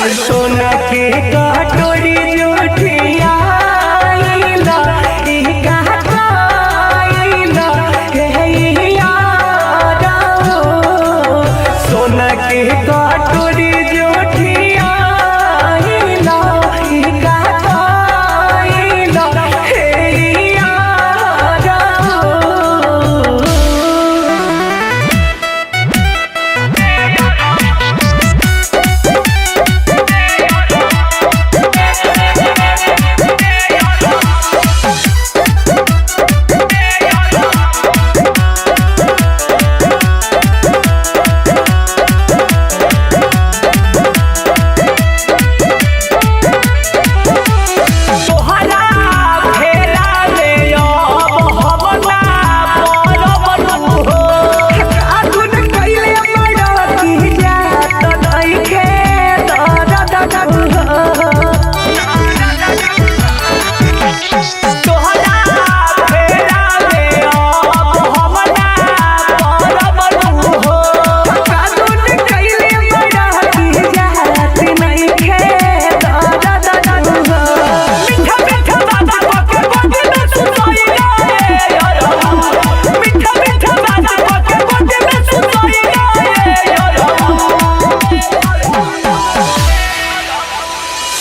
सोना के कटोरी जोठिया सोना के कटोरी जोठिया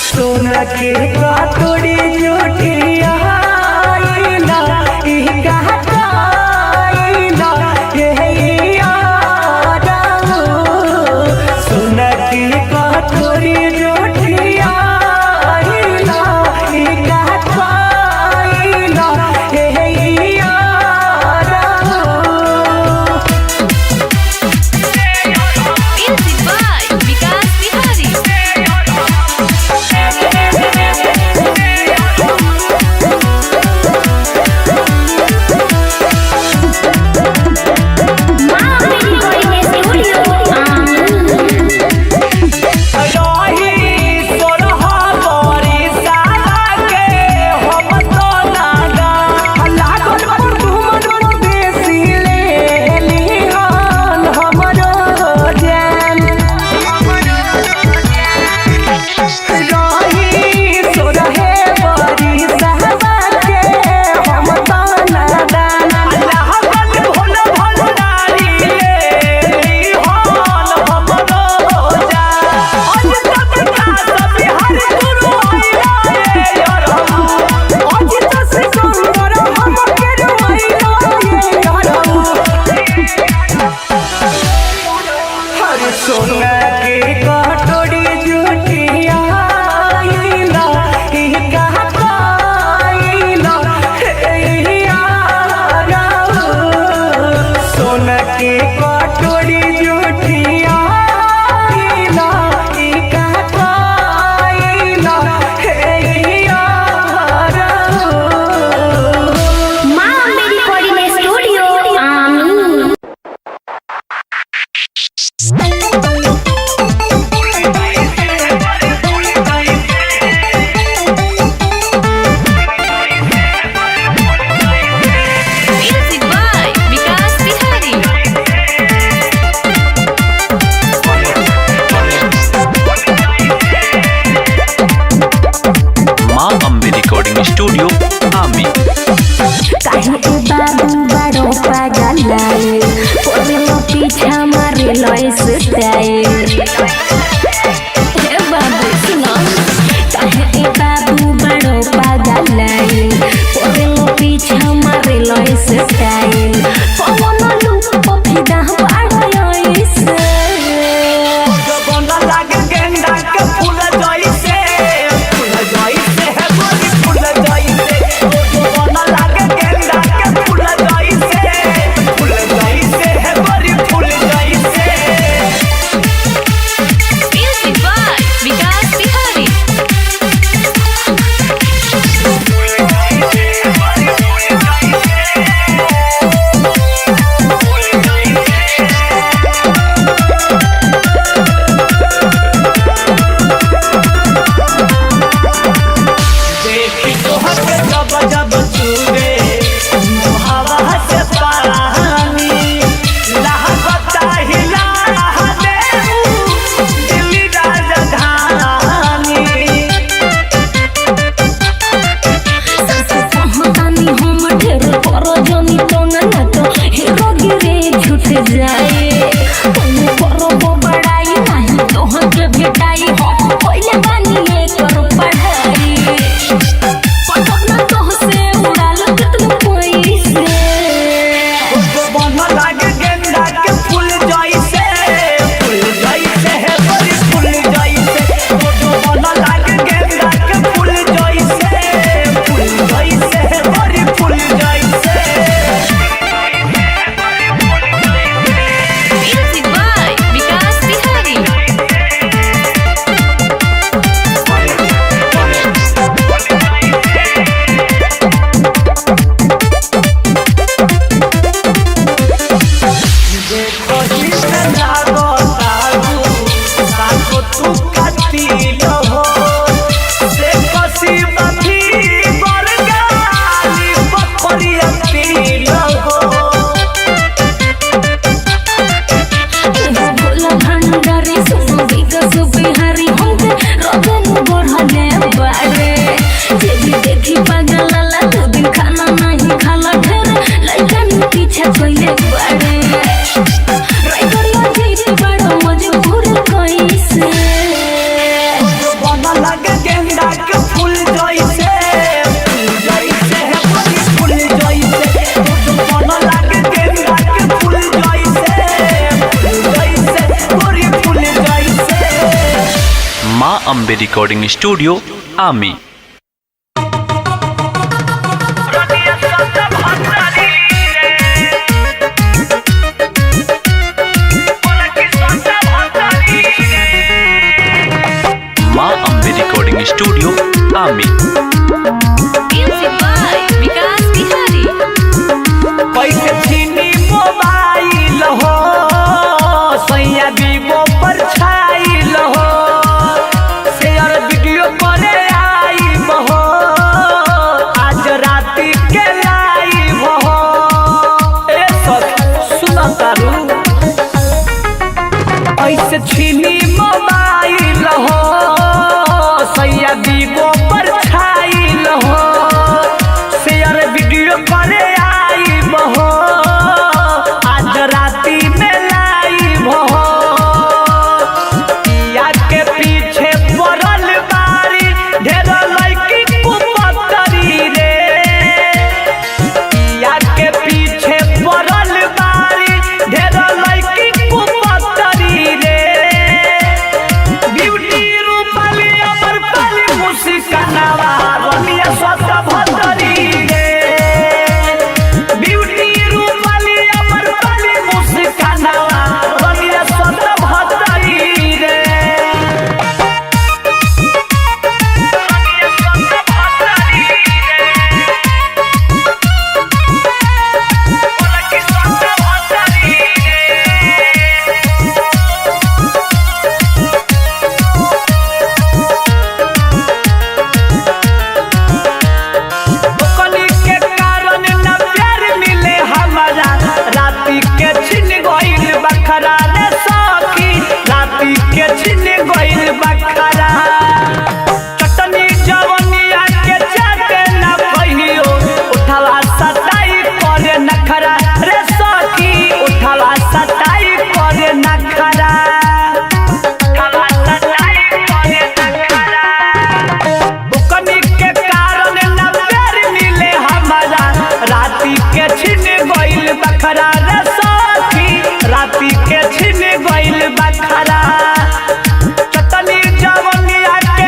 सोना के कटोरी जोठिया सोना के कटोरी जोठिया Music by Vikas Bihari. Bihari हमके रोगन बढ़ले बारे जे भी देखी पागल लाला दो दिन खाना नहीं खाला ढेर लइकन पीछे कइले बारे राइडरिया जीत बड़ा मजबूर कैसे बना लगे गेंदा के फूल जैसे फूल जैसे बना लगे गेंदा के फूल जैसे गोरी फूल जैसे। माँ अम्बे रिकॉर्डिंग स्टूडियो आमी। माँ अम्बे रिकॉर्डिंग स्टूडियो आमी। म्यूजिक बाय विकास बिहारी। कैसे छीनी मोबाइल हो सैया वीवो पर छाइल हो शेयर वीडियो करे आई हो आज राती के लाइव हो ए सुना तारू ऐसे छीनी मोबाइल हो सैया वीवो पर छाइल हो शेयर वीडियो करे आई हो आज राती में लाइव हो किया के पीछे पड़ल बारी ढेर लड़की कुपतरी रे किया के पीछे पड़ल बारी ढेर लड़की कुपतरी रे ब्यूटी रूपली अमर पाली मुस्कानावा रनिया स्वत भतरी रे ब्यूटी रूपली अमर पाली मुस्कानावा रनिया स्वत भतरी रे ओकनी के कारण न प्यार मिले हमारा राती के छिन गइल बखरा रे सखी राती के छिन गइल बखरा चटनी जवनिया के चाटे न कहियो उठला सताई करे नखरा रे सखी उठला सताई करे नखरा उठला सताई करे नखरा ओकनी के कारण न प्यार मिले हमारा राती के छिन गइल बखरा रे सखी राती के छिन गइल बखरा चटनी जवनिया के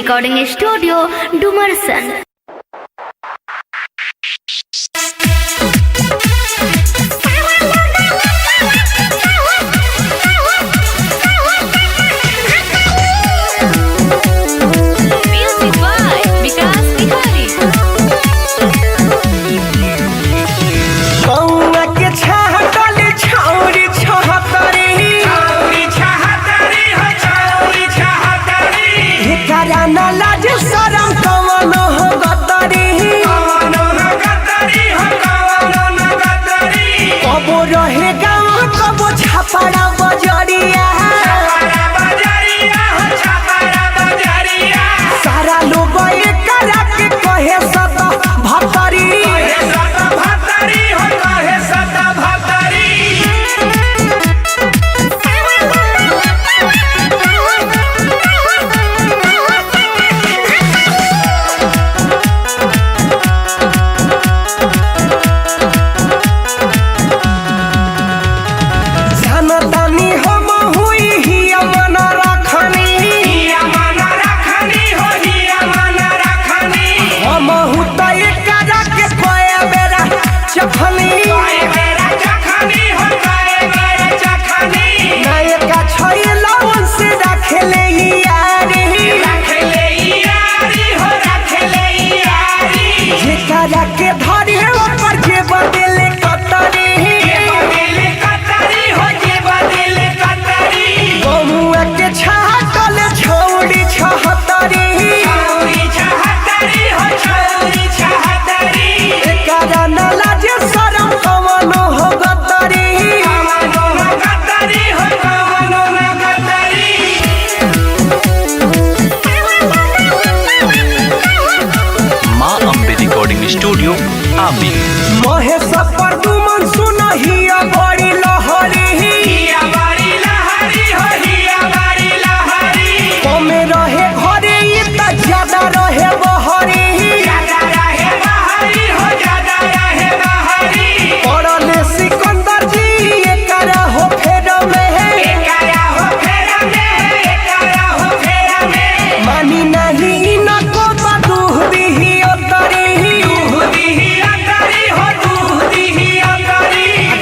रिकॉर्डिंग स्टूडियो डुमरसन। सारा लोग कहे सत भतरी के धरी ऊपर के बदले कतरी बमुआ के छाटल छौड़ी छहतरी एकरा न लाजे शरम कवनो हो गतरी माँ अम्बे रिकॉर्डिंग स्टूडियो आमी। महेश पर दुमन सुनहिया बड़ी लहरी कमे रहे घरे त ज्यादा रहे बहरी पड़ले सिकंदर जी एकरा हो फेर में मानी नहीं न को दूह दिही अतरी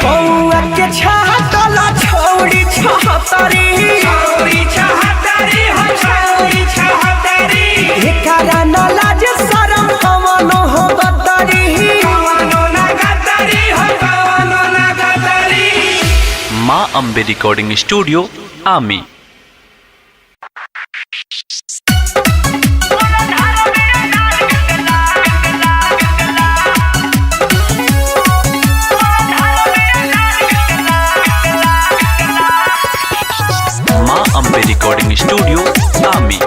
बउआ के छाटल छौड़ी छहतरी एकरा न लाजे शरम कवनो हो गतरी माँ अम्बे रिकॉर्डिंग स्टूडियो आमी। माँ अम्बे रिकॉर्डिंग स्टूडियो आमी।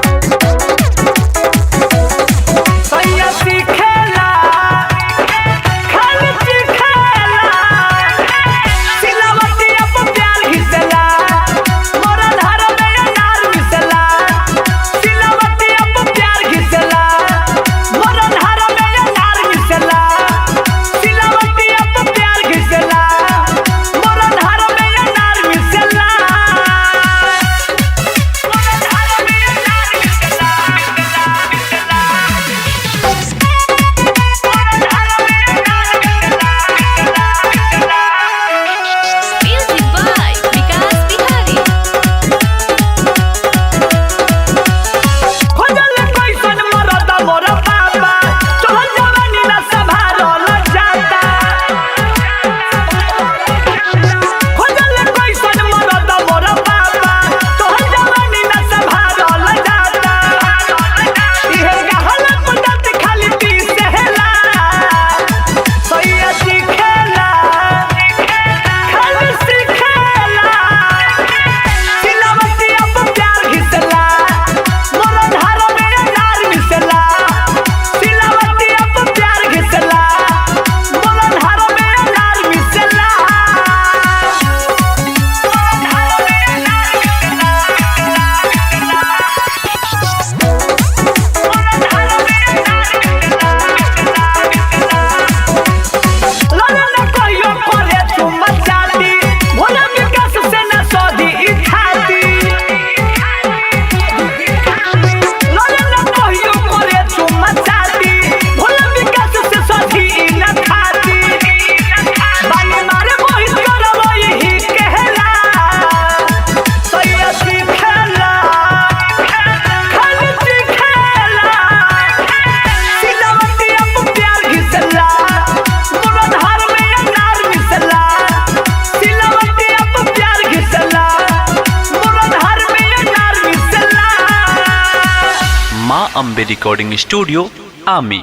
अम्बे रिकॉर्डिंग स्टूडियो आमी।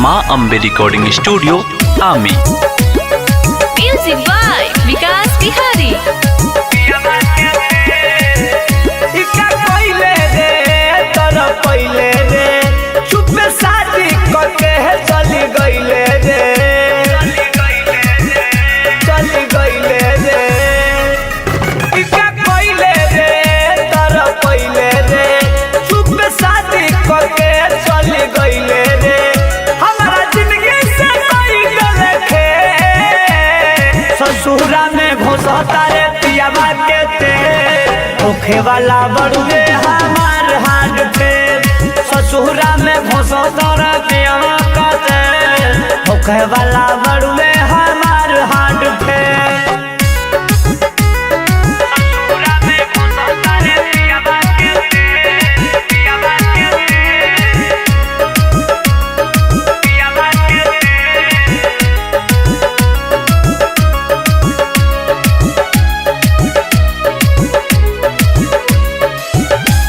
माँ अम्बे रिकॉर्डिंग स्टूडियो आमी। म्यूजिक बाय विकास बिहारी। इका कोइले रे तोरा पहिले रे चुपे शादी करके चली गईले रे चली गईले रे। इका कोइले रे तोरा पहिले रे चुपे शादी करके चली गईले रे। हमारा जिंदगी से कोई गले खे ससुरा में घुसता रे पियावा के तेल होखे वाला बड़ुए हमार हाथ पे। ससुरा में घुसता रे पियावा के तेल होखे वाला बड़ुए हमार हाथ पे। ससुरा में घुसता रे पियावा के तेल पियावा के तेल पियावा के तेल।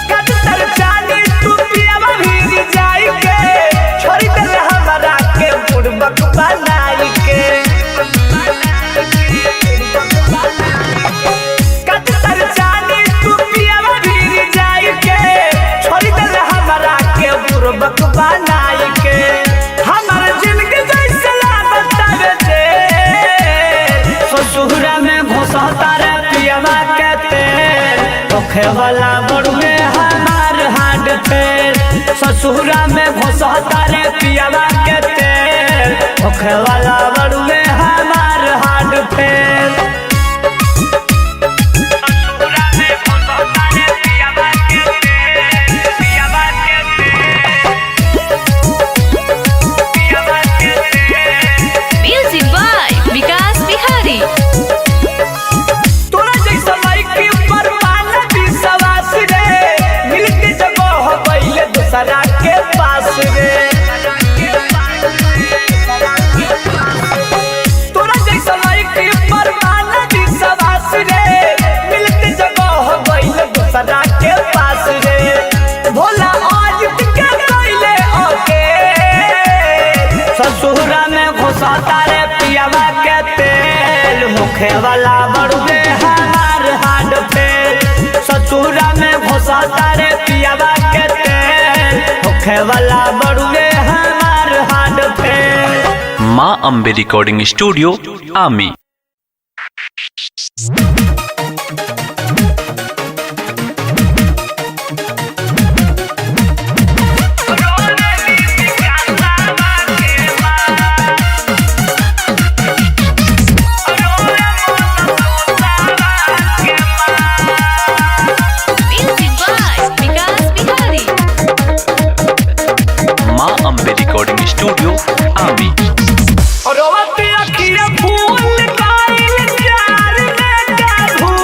कटर चाली तू पियावा भीग जाई के छोड़ी दे हमरा के बुड़बक बनाई के। कटर चाली तू पियावा भीग जाई के छोड़ी दे हमरा के बुड़बक बनाई के। हमर जिंदगी जैसे लागत रे ससुरा में घुसता रे पियावा के तेल होखे वाला बड़ुए हमार हाथ पे। ससुरा में घुसता रे पियावा के तेल होखे वाला बड़ुए हमार हाथ पे। ससुरा में घुसता रे पियावा के तेल पियावा के तेल पियावा के तेल। म्यूजिक बाय विकास बिहारी। तोरा जैसा लड़की पर पाला विश्वास रे मिलके जगह हो गईले दूसरा के पास रे। तोरा जैसा लड़की पर पाला विश्वास रे मिलके जगह हो गईले दूसरा के पास रे। भोला आज के गईले ओके ससुरा में घुसता रे पियावा के तेल होखे वाला बड़ुए हमार हाथ पे। ससुरा में घुसता रे पियावा के तेल होखे वाला बड़ुए हमार हाथ पे। माँ अम्बे रिकॉर्डिंग स्टूडियो आमी। म्यूजिक बाय विकास बिहारी। माँ अम्बे रिकॉर्डिंग स्टूडियो आमी। रोवती अखियाँ फूल काइल प्यार में क्या भूल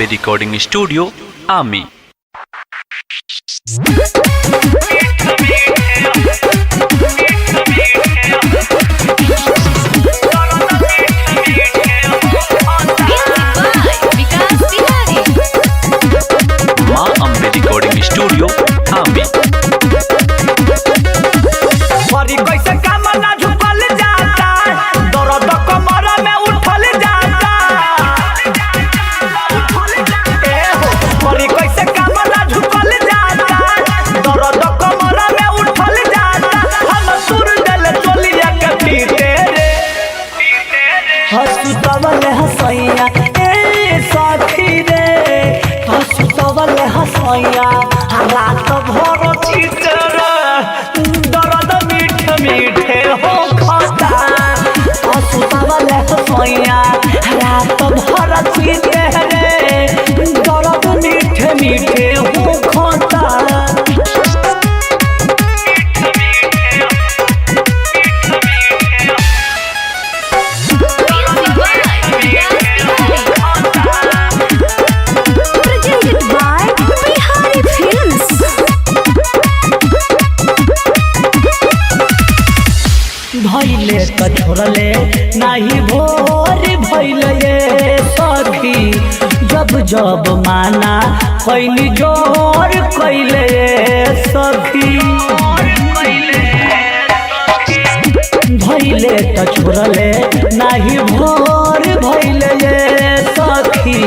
Ambe Recording Studio, Ami. माँ अम्बे रिकॉर्डिंग स्टूडियो, आमी। बड़ी कैसे काम ना झुकल जाता, दर्द कमर में उठल जाता। बड़ी कैसे काम ना झुकल जाता, दर्द कमर में उठल जाता। हम सुर दिल चोलिया के पीते रे, हंसुतवल हसैया ए साथी रे, हंसुतवल हसैया रात भर चितर दर्द मीठे मीठे हो खाता। हंसुतवल हसैया रात भर चितर दर्द मीठे मीठे हो खाता। भैले त छोड़ले नाही भोर भैले सखी, जब जब माना कैली जोर कैले सखी। भैले त छोड़ले नाही भोर भैले सखी,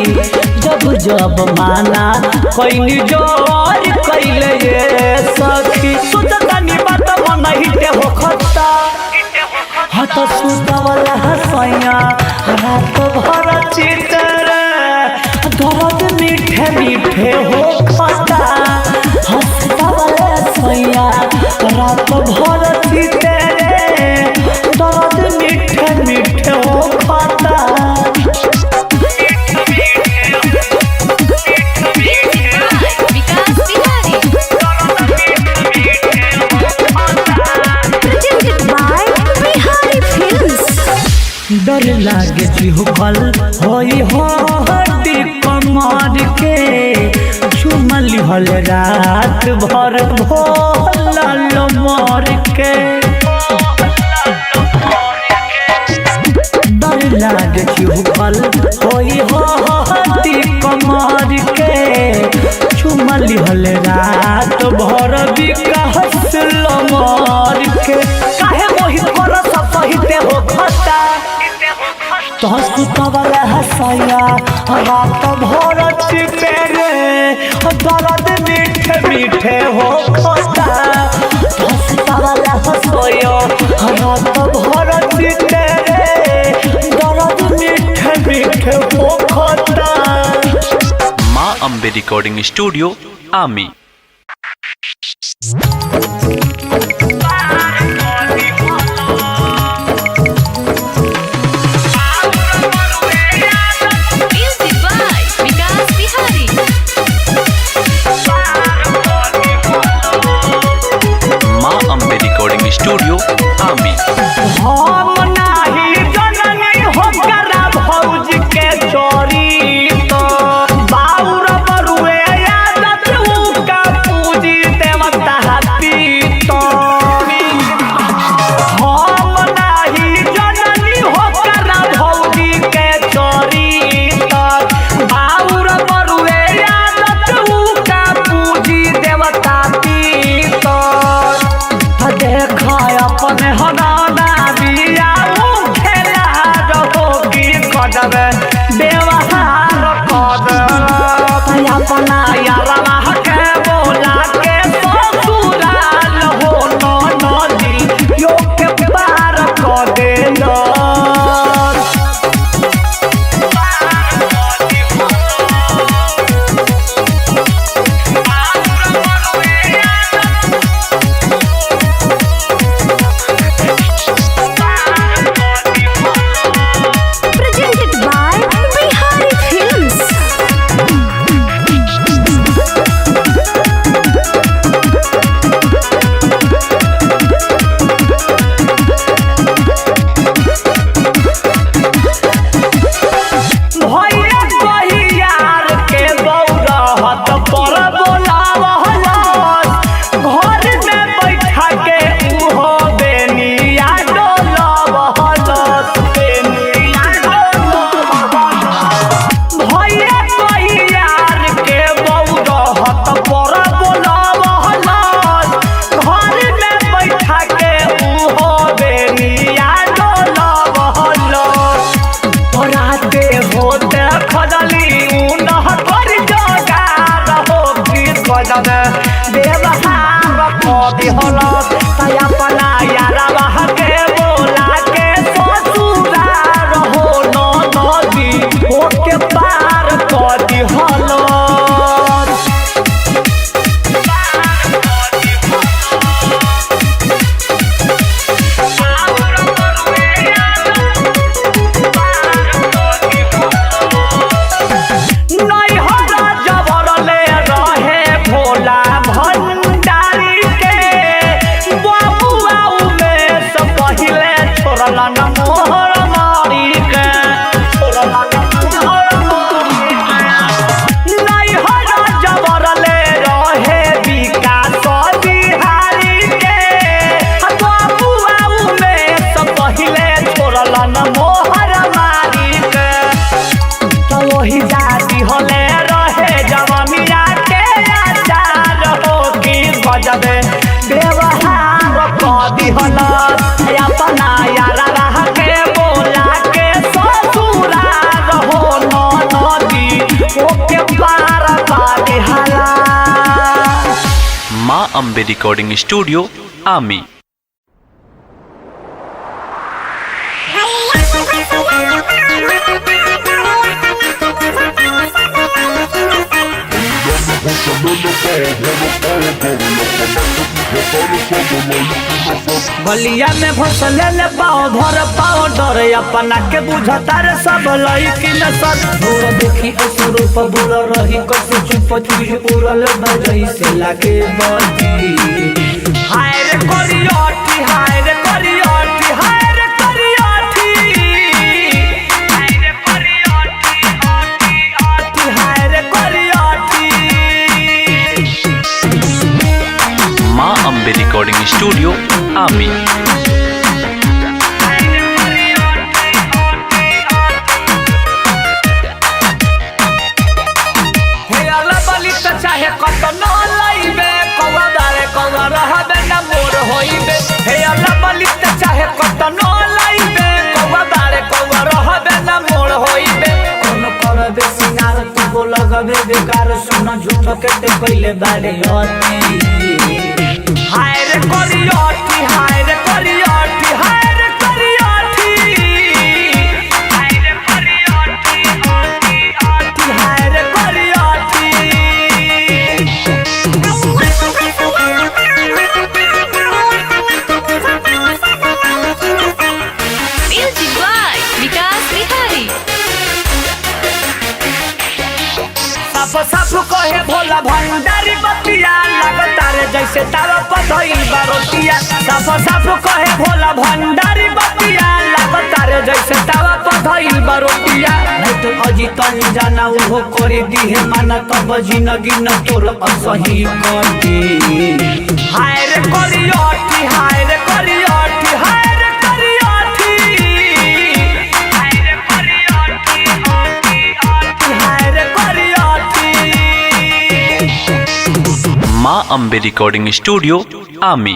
जब जब माना कैली जोर कैले सखी। सुतनी बात मन हिते हो खत्ता, हत सुतवल हसैया रात भर चितर दर्द मीठे मीठे हो खाता। हंसतवल हसैया रात भर चितर दर्द मीठे मीठे हो खाता। डर लागे चिहुकल होई हो हड्डी कमर के, झुमल हल रात भर भोलल मर के। डर लागे चिहुकल होई हो हड्डी कमर के, झुमल हल रात भर विकास मर के। काहे मोहित कर सब सहिते हो खता, हंसुतवल हसैया रात भर चितर दर्द मीठे मीठे हो खाता। हंसुतवल हसैया रात भर चितर दर्द मीठे मीठे हो खाता। माँ अम्बे रिकॉर्डिंग स्टूडियो, आमी। माँ अम्बे रिकॉर्डिंग स्टूडियो, आमी। हम नाही जननी होकर भौज के चोरी, तो बाउर बरुए आदत का पूजी देवता पीतो। हम नाही जननी होकर भौज के चोरी, तो बाउर बरुए आदत का पूजी देवता पीतो। देखा अपने व्यवहार को दिहलस अपना यारवा के बोला के ससुरा रहो नदी ओके पार को दिहलस। व्यवहार को दिहलस अपना यारवा के बोला के ससुरा रहो नदी ओके पार को दिहलस। माँ अम्बे रिकॉर्डिंग स्टूडियो आमी। बलिया में भसले ले पाओ धर पाओ डर अपना के बुझता रे सब लईकी न सर भोर देखी स्वरूप बुल रही कस चुप चुप उड़ल बजई से लागे बदी। हाय रे करियठी हाय रे करियठी हाय रे करियठी हाय रे करियठी हाय रे करियठी। माँ अम्बे रिकॉर्डिंग स्टूडियो आमी। चाहे कतनो लइबे कौवा दारे कौवा रहबे न मोर होइबे हे अल्लाह बलित चाहे कतनो लइबे कौवा दारे कौवा रहबे न मोर होइबे कोनो करबे सिंगार तू लगबे बेकार सुन झूठ के ते पहले बारे होती। हाय रे करियठी हाय रे करियठी हाय रे करियठी हाय रे करियठी हाय रे करियठी। म्यूजिक बाय विकास बिहारी। साफ साफ कहे भोला भंडारी बतिया लगता रे जैसे तारा पधई बारोतिया। साफ साफ कहे भोला भंडारी बतिया लगता रे जैसे तारा पधई बारोतिया। नहीं तो अजीत जाना वो करे दी है माना तब जिंदगी न तोर असही करती। हाय रे करियठी हाय रे करियठी हाय रे करियठी हाय रे करियठी हाय रे करियठी। माँ अम्बे रिकॉर्डिंग स्टूडियो आमी।